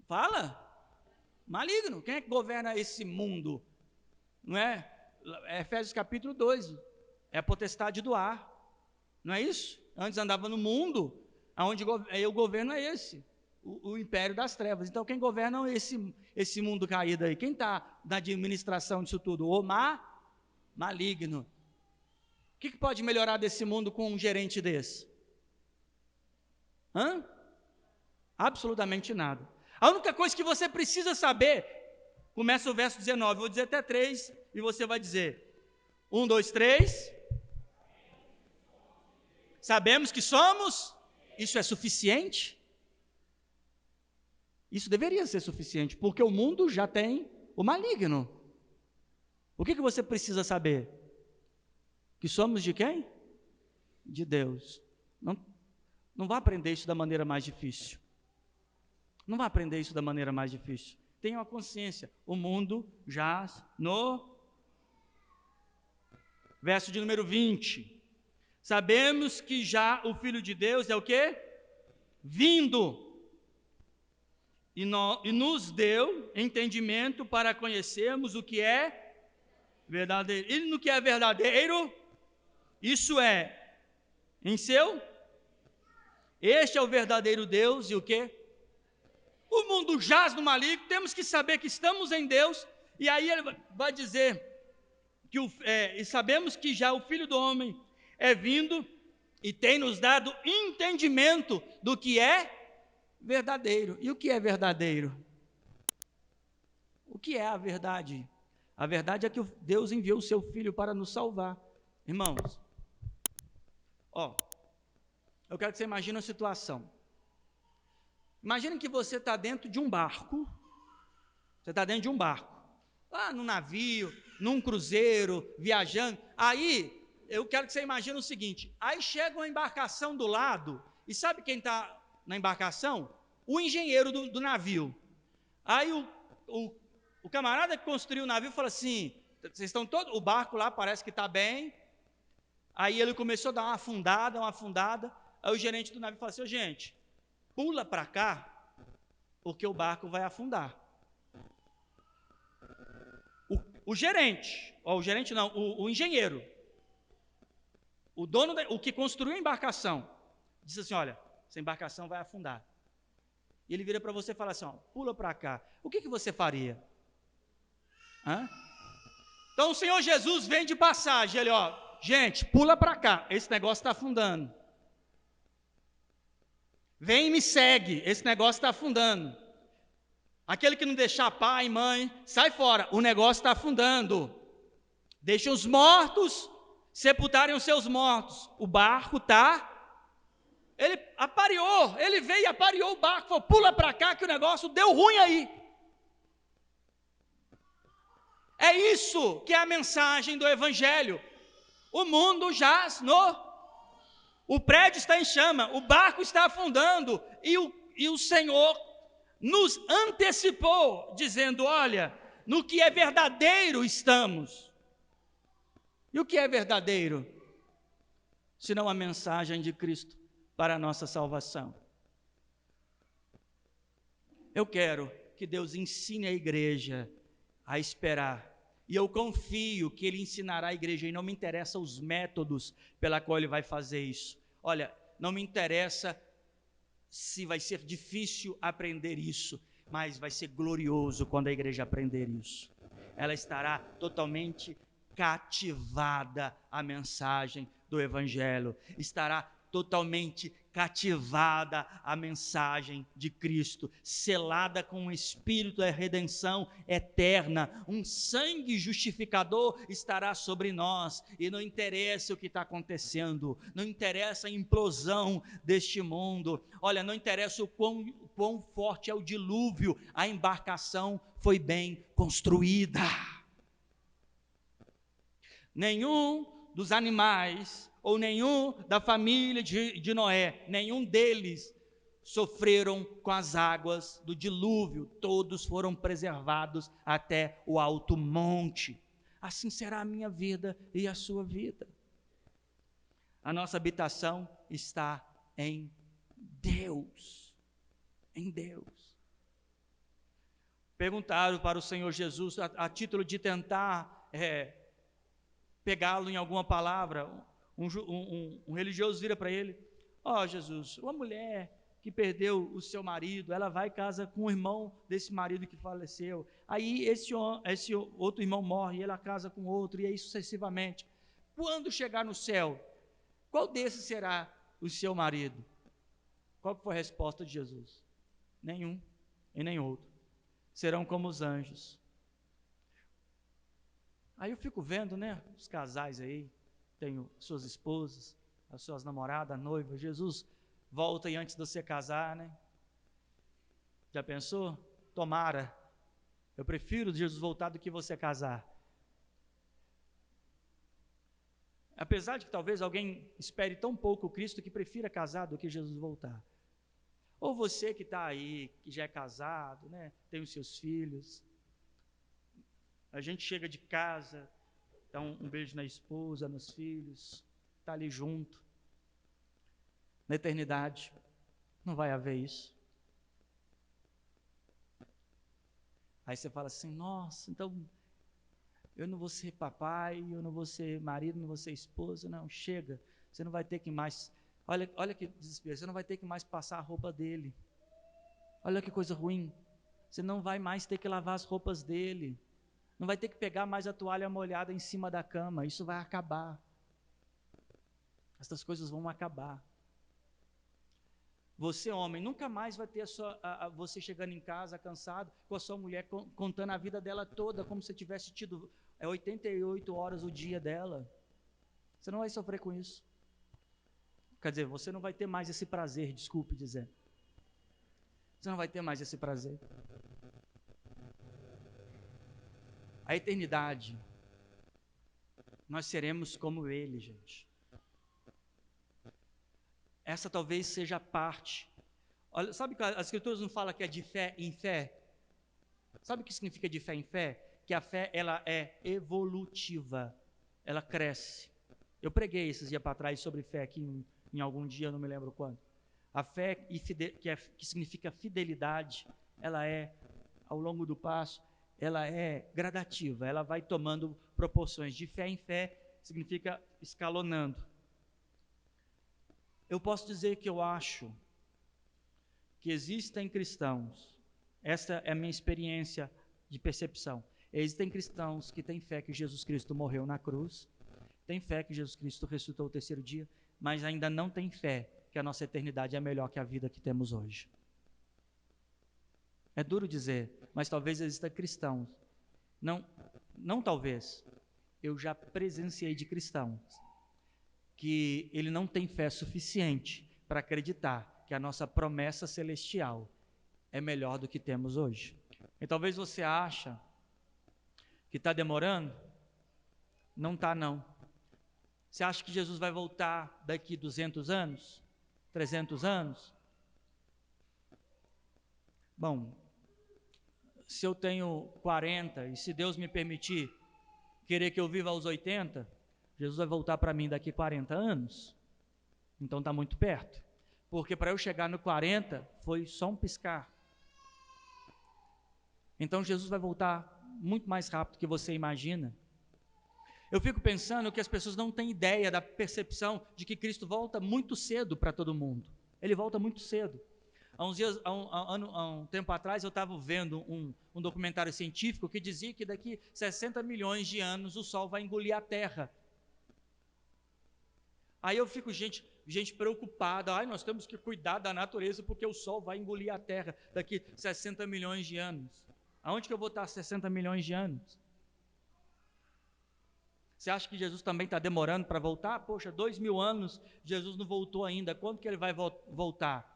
Fala! Maligno. Quem é que governa esse mundo? Não é? Efésios capítulo 2, é a potestade do ar, não é isso? Antes andava no mundo, onde o governo é esse, o império das trevas. Então quem governa é esse mundo caído aí? Quem está na administração disso tudo? O maligno. O que pode melhorar desse mundo com um gerente desse? Absolutamente nada. A única coisa que você precisa saber, começa o verso 19, vou dizer até 3, e você vai dizer: 1, 2, 3. Sabemos que somos. Isso é suficiente? Isso deveria ser suficiente, porque o mundo já tem o maligno. O que você precisa saber? Que somos de quem? De Deus. Não vá aprender isso da maneira mais difícil. Não vá aprender isso da maneira mais difícil. Tenha uma consciência, o mundo jaz no... Verso de número 20. Sabemos que já o Filho de Deus é o quê? Vindo. E nos deu entendimento para conhecermos o que é verdadeiro. E no que é verdadeiro, isso é, em seu... Este é o verdadeiro Deus e o quê? O mundo jaz no maligno, temos que saber que estamos em Deus, e aí ele vai dizer que e sabemos que já o Filho do Homem é vindo e tem nos dado entendimento do que é verdadeiro. E o que é verdadeiro? O que é a verdade? A verdade é que Deus enviou o seu Filho para nos salvar. Irmãos, eu quero que você imagine uma situação. Imagine que você está dentro de um barco. Você está dentro de um barco. lá no navio, num cruzeiro, viajando. Aí, eu quero que você imagine o seguinte, aí chega uma embarcação do lado, e sabe quem está na embarcação? O engenheiro do navio. Aí o camarada que construiu o navio fala assim, vocês estão todos, o barco lá parece que está bem. Aí ele começou a dar uma afundada, aí o gerente do navio falou assim, gente, pula para cá, porque o barco vai afundar. O gerente, o gerente não, o engenheiro, o dono, o que construiu a embarcação, disse assim, olha, essa embarcação vai afundar. E ele vira para você e fala assim, ó, pula para cá. O que você faria? Hã? Então o Senhor Jesus vem de passagem, ele, ó, gente, pula para cá, esse negócio está afundando. Vem e me segue, esse negócio está afundando. Aquele que não deixar pai, mãe, sai fora, o negócio está afundando. Deixa os mortos sepultarem os seus mortos. O barco está... Ele apareou, ele veio e apareou o barco, falou, pula para cá que o negócio deu ruim aí. É isso que é a mensagem do Evangelho. O mundo jaz o prédio está em chama, o barco está afundando, e o Senhor nos antecipou, dizendo, olha, no que é verdadeiro estamos. E o que é verdadeiro? Senão a mensagem de Cristo para a nossa salvação. Eu quero que Deus ensine a igreja a esperar. E eu confio que Ele ensinará a igreja, e não me interessa os métodos pela qual Ele vai fazer isso. Olha, não me interessa se vai ser difícil aprender isso, mas vai ser glorioso quando a igreja aprender isso. Ela estará totalmente cativada à mensagem do Evangelho, estará totalmente cativada à mensagem de Cristo, selada com o Espírito da redenção eterna, um sangue justificador estará sobre nós, e não interessa o que está acontecendo, não interessa a implosão deste mundo, olha, não interessa o quão forte é o dilúvio, a embarcação foi bem construída. Nenhum dos animais, ou nenhum da família de Noé, nenhum deles sofreram com as águas do dilúvio, todos foram preservados até o alto monte. Assim será a minha vida e a sua vida. A nossa habitação está em Deus, em Deus. Perguntaram para o Senhor Jesus, a título de tentar pegá-lo em alguma palavra, um religioso vira para ele, ó Jesus, uma mulher que perdeu o seu marido, ela vai e casa com o irmão desse marido que faleceu, aí esse outro irmão morre, e ela casa com outro, e aí sucessivamente, quando chegar no céu, qual desses será o seu marido? Qual foi a resposta de Jesus? Nenhum e nem outro, serão como os anjos. Aí eu fico vendo, né, os casais aí, tem suas esposas, as suas namoradas, noivas, Jesus volta e antes de você casar, né? Já pensou? Tomara. Eu prefiro Jesus voltar do que você casar. Apesar de que talvez alguém espere tão pouco o Cristo que prefira casar do que Jesus voltar. Ou você que está aí, que já é casado, né, tem os seus filhos, a gente chega de casa, dá um beijo na esposa, nos filhos, está ali junto. Na eternidade, não vai haver isso. Aí você fala assim, nossa, então eu não vou ser papai, eu não vou ser marido, não vou ser esposa, não, chega. Você não vai ter que mais, olha que desespero, você não vai ter que mais passar a roupa dele. Olha que coisa ruim. Você não vai mais ter que lavar as roupas dele. Não vai ter que pegar mais a toalha molhada em cima da cama. Isso vai acabar. Essas coisas vão acabar. Você, homem, nunca mais vai ter você chegando em casa cansado com a sua mulher contando a vida dela toda, como se tivesse tido 88 horas o dia dela. Você não vai sofrer com isso. Quer dizer, você não vai ter mais esse prazer, desculpe dizer. Você não vai ter mais esse prazer. a eternidade, nós seremos como Ele, gente. Essa talvez seja a parte. Olha, sabe que as Escrituras não falam que é de fé em fé? Sabe o que significa de fé em fé? Que a fé, ela é evolutiva, ela cresce. Eu preguei esses dias para trás sobre fé aqui em algum dia, eu não me lembro quando. A fé, que significa fidelidade, ela é, ao longo do passo, ela é gradativa, ela vai tomando proporções. De fé em fé significa escalonando. Eu posso dizer que eu acho que existem cristãos, essa é a minha experiência de percepção, existem cristãos que têm fé que Jesus Cristo morreu na cruz, têm fé que Jesus Cristo ressuscitou o terceiro dia, mas ainda não têm fé que a nossa eternidade é melhor que a vida que temos hoje. É duro dizer, mas talvez existam cristãos, não talvez, eu já presenciei de cristãos, que ele não tem fé suficiente para acreditar que a nossa promessa celestial é melhor do que temos hoje. E talvez você acha que está demorando, não está não. Você acha que Jesus vai voltar daqui 200 anos? 300 anos? Bom, se eu tenho 40 e se Deus me permitir querer que eu viva aos 80, Jesus vai voltar para mim daqui 40 anos. Então está muito perto. Porque para eu chegar no 40 foi só um piscar. Então Jesus vai voltar muito mais rápido que você imagina. Eu fico pensando que as pessoas não têm ideia da percepção de que Cristo volta muito cedo para todo mundo. Ele volta muito cedo. Há um tempo atrás eu estava vendo um documentário científico que dizia que daqui 60 milhões de anos o Sol vai engolir a Terra. Aí eu fico, gente preocupada, nós temos que cuidar da natureza porque o Sol vai engolir a Terra daqui 60 milhões de anos. Aonde que eu vou estar 60 milhões de anos? Você acha que Jesus também está demorando para voltar? Poxa, 2000 anos, Jesus não voltou ainda, quando que ele vai voltar?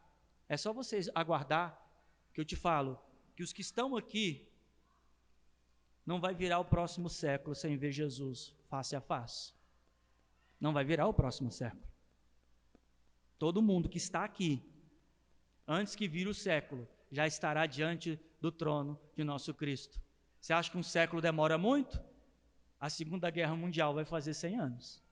É só vocês aguardar, que eu te falo, que os que estão aqui, não vai virar o próximo século sem ver Jesus face a face. Não vai virar o próximo século. Todo mundo que está aqui, antes que vire o século, já estará diante do trono de nosso Cristo. Você acha que um século demora muito? A Segunda Guerra Mundial vai fazer 100 anos.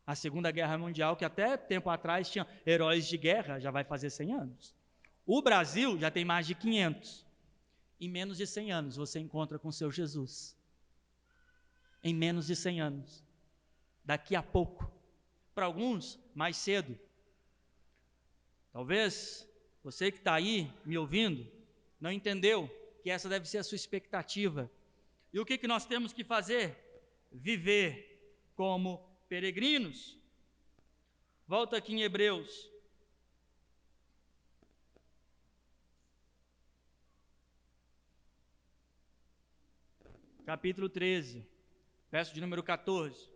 A Segunda Guerra Mundial, que até tempo atrás tinha heróis de guerra, já vai fazer 100 anos. O Brasil já tem mais de 500. Em menos de 100 anos você encontra com o seu Jesus. Em menos de 100 anos. Daqui a pouco. Para alguns, mais cedo. Talvez você que está aí me ouvindo, não entendeu que essa deve ser a sua expectativa. E o que nós temos que fazer? Viver como peregrinos. Volta aqui em Hebreus. Capítulo 13, verso de número 14.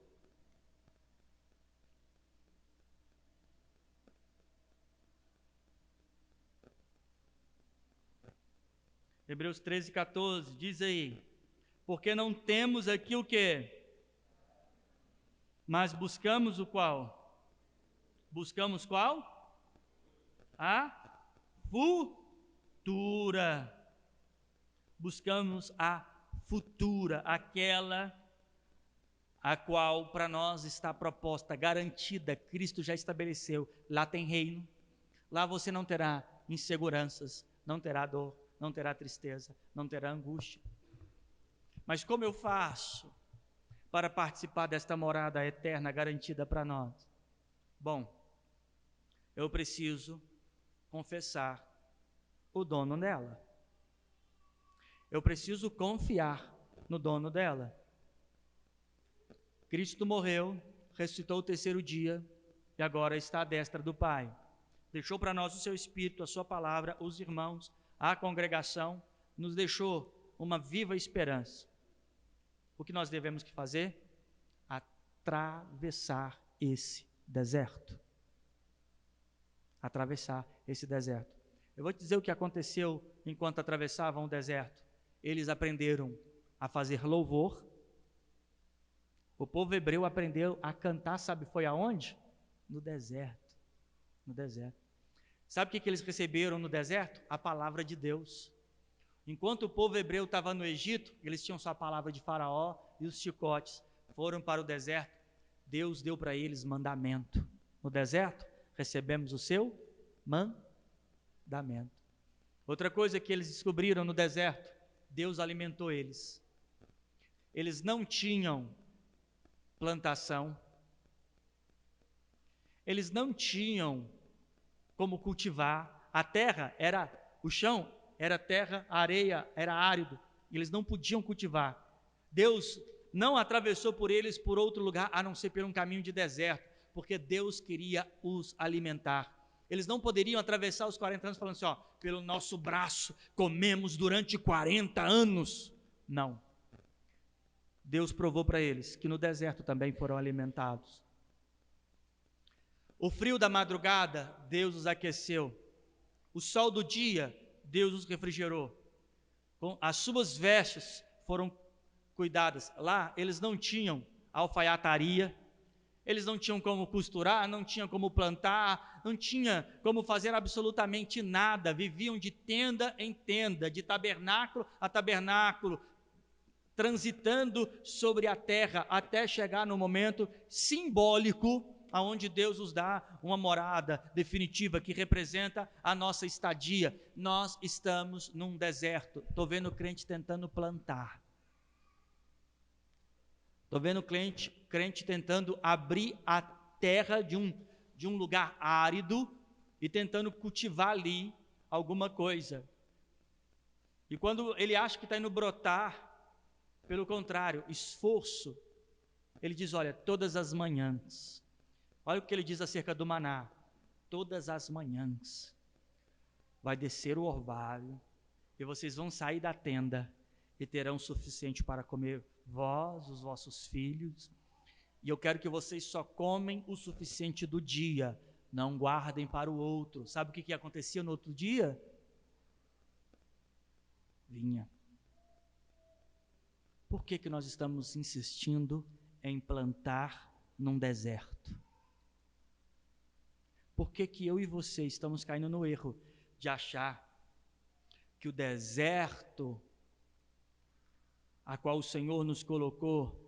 Hebreus 13, 14, diz aí, porque não temos aqui o quê? Mas buscamos o qual? Buscamos qual? A futura. Buscamos a futura, aquela a qual para nós está proposta, garantida, Cristo já estabeleceu. Lá tem reino, lá você não terá inseguranças, não terá dor, não terá tristeza, não terá angústia. Mas como eu faço para participar desta morada eterna garantida para nós? Bom, eu preciso confessar o dono dela. Eu preciso confiar no dono dela. Cristo morreu, ressuscitou o terceiro dia e agora está à destra do Pai. Deixou para nós o seu Espírito, a sua palavra, os irmãos, a congregação, nos deixou uma viva esperança. O que nós devemos fazer? Atravessar esse deserto. Atravessar esse deserto. Eu vou te dizer o que aconteceu enquanto atravessavam o deserto. Eles aprenderam a fazer louvor. O povo hebreu aprendeu a cantar, sabe, foi aonde? No deserto. No deserto. Sabe o que eles receberam no deserto? A palavra de Deus. Enquanto o povo hebreu estava no Egito, eles tinham só a palavra de Faraó e os chicotes. Foram para o deserto, Deus deu para eles mandamento. No deserto, recebemos o seu mandamento. Outra coisa que eles descobriram no deserto, Deus alimentou eles. Eles não tinham plantação, eles não tinham como cultivar, a terra era, o chão era terra, a areia era árido, eles não podiam cultivar. Deus não atravessou por eles por outro lugar, a não ser por um caminho de deserto, porque Deus queria os alimentar. Eles não poderiam atravessar os 40 anos falando assim, ó, pelo nosso braço comemos durante 40 anos. Não. Deus provou para eles que no deserto também foram alimentados. O frio da madrugada, Deus os aqueceu. O sol do dia, Deus os refrigerou. As suas vestes foram cuidadas. Lá, eles não tinham alfaiataria, eles não tinham como costurar, não tinham como plantar, não tinha como fazer absolutamente nada. Viviam de tenda em tenda, de tabernáculo a tabernáculo, transitando sobre a terra, até chegar no momento simbólico, aonde Deus nos dá uma morada definitiva, que representa a nossa estadia. Nós estamos num deserto. Estou vendo o crente tentando plantar. Estou vendo o crente tentando abrir a terra de um lugar árido e tentando cultivar ali alguma coisa. E quando ele acha que está indo brotar, pelo contrário, esforço, ele diz, olha, todas as manhãs, olha o que ele diz acerca do maná, todas as manhãs, vai descer o orvalho, e vocês vão sair da tenda, e terão o suficiente para comer vós, os vossos filhos, e eu quero que vocês só comem o suficiente do dia, não guardem para o outro. Sabe o que acontecia no outro dia? Vinha. Por que nós estamos insistindo em plantar num deserto? Por que eu e você estamos caindo no erro de achar que o deserto a qual o Senhor nos colocou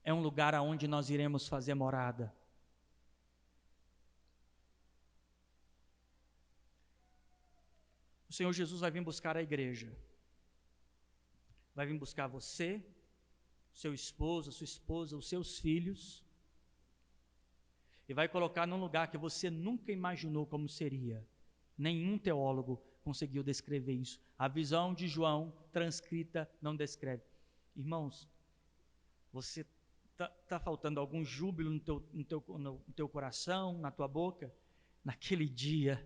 é um lugar aonde nós iremos fazer morada? O Senhor Jesus vai vir buscar a igreja. Vai vir buscar você, seu esposo, a sua esposa, os seus filhos, e vai colocar num lugar que você nunca imaginou como seria. Nenhum teólogo conseguiu descrever isso. A visão de João, transcrita, não descreve. Irmãos, você está faltando algum júbilo no teu coração, na tua boca? Naquele dia,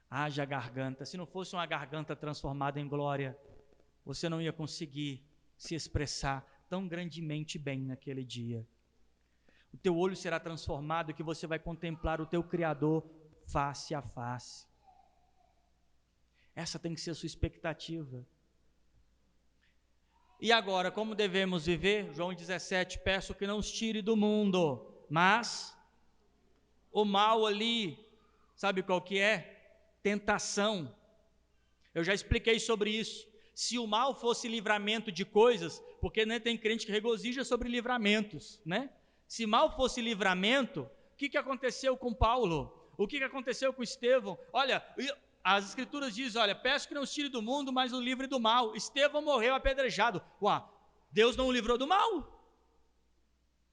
haja garganta. Se não fosse uma garganta transformada em glória, você não ia conseguir se expressar tão grandemente bem naquele dia. O teu olho será transformado, que você vai contemplar o teu Criador face a face. Essa tem que ser a sua expectativa. E agora, como devemos viver? João 17, peço que não os tire do mundo, mas o mal ali, sabe qual que é? Tentação. Eu já expliquei sobre isso. Se o mal fosse livramento de coisas, porque tem crente que regozija sobre livramentos, né? Se mal fosse livramento, o que aconteceu com Paulo? O que aconteceu com Estevão? Olha, as escrituras dizem, olha, peço que não os tire do mundo, mas o livre do mal. Estevão morreu apedrejado. Ué, Deus não o livrou do mal?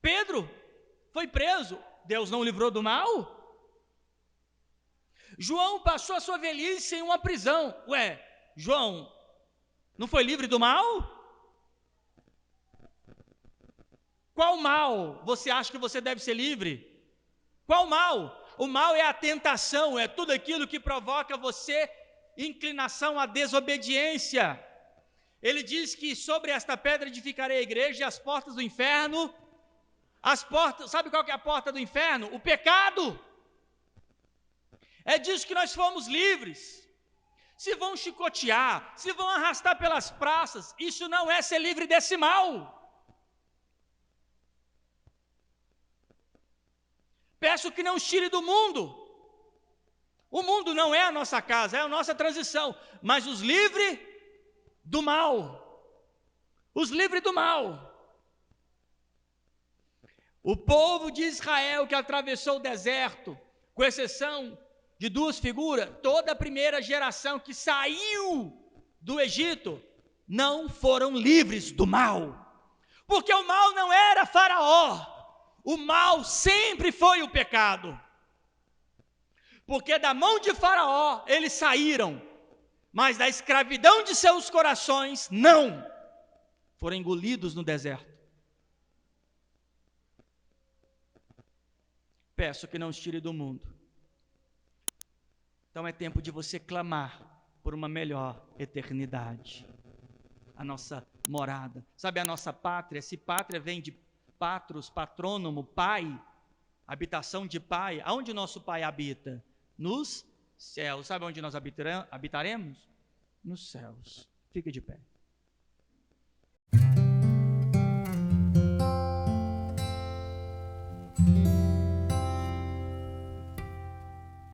Pedro foi preso, Deus não o livrou do mal? João passou a sua velhice em uma prisão. Ué, João não foi livre do mal? Qual mal você acha que você deve ser livre? Qual mal? O mal é a tentação, é tudo aquilo que provoca você inclinação à desobediência. Ele diz que sobre esta pedra edificarei a igreja, e as portas do inferno, sabe qual que é a porta do inferno? O pecado. É disso que nós fomos livres. se vão chicotear, se vão arrastar pelas praças, isso não é ser livre desse mal. Peço que não os tire do mundo. O mundo não é a nossa casa, é a nossa transição, mas os livre do mal. Os livre do mal. O povo de Israel que atravessou o deserto, com exceção de duas figuras, toda a primeira geração que saiu do Egito, não foram livres do mal. Porque o mal não era Faraó. O mal sempre foi o pecado. Porque da mão de Faraó eles saíram, mas da escravidão de seus corações, não. Foram engolidos no deserto. Peço que não os tire do mundo. Então é tempo de você clamar por uma melhor eternidade. A nossa morada. Sabe a nossa pátria? Se pátria vem de patros, patrônomo, pai, habitação de pai. Aonde nosso pai habita? Nos céus. Sabe onde nós habitaremos? Nos céus. Fique de pé.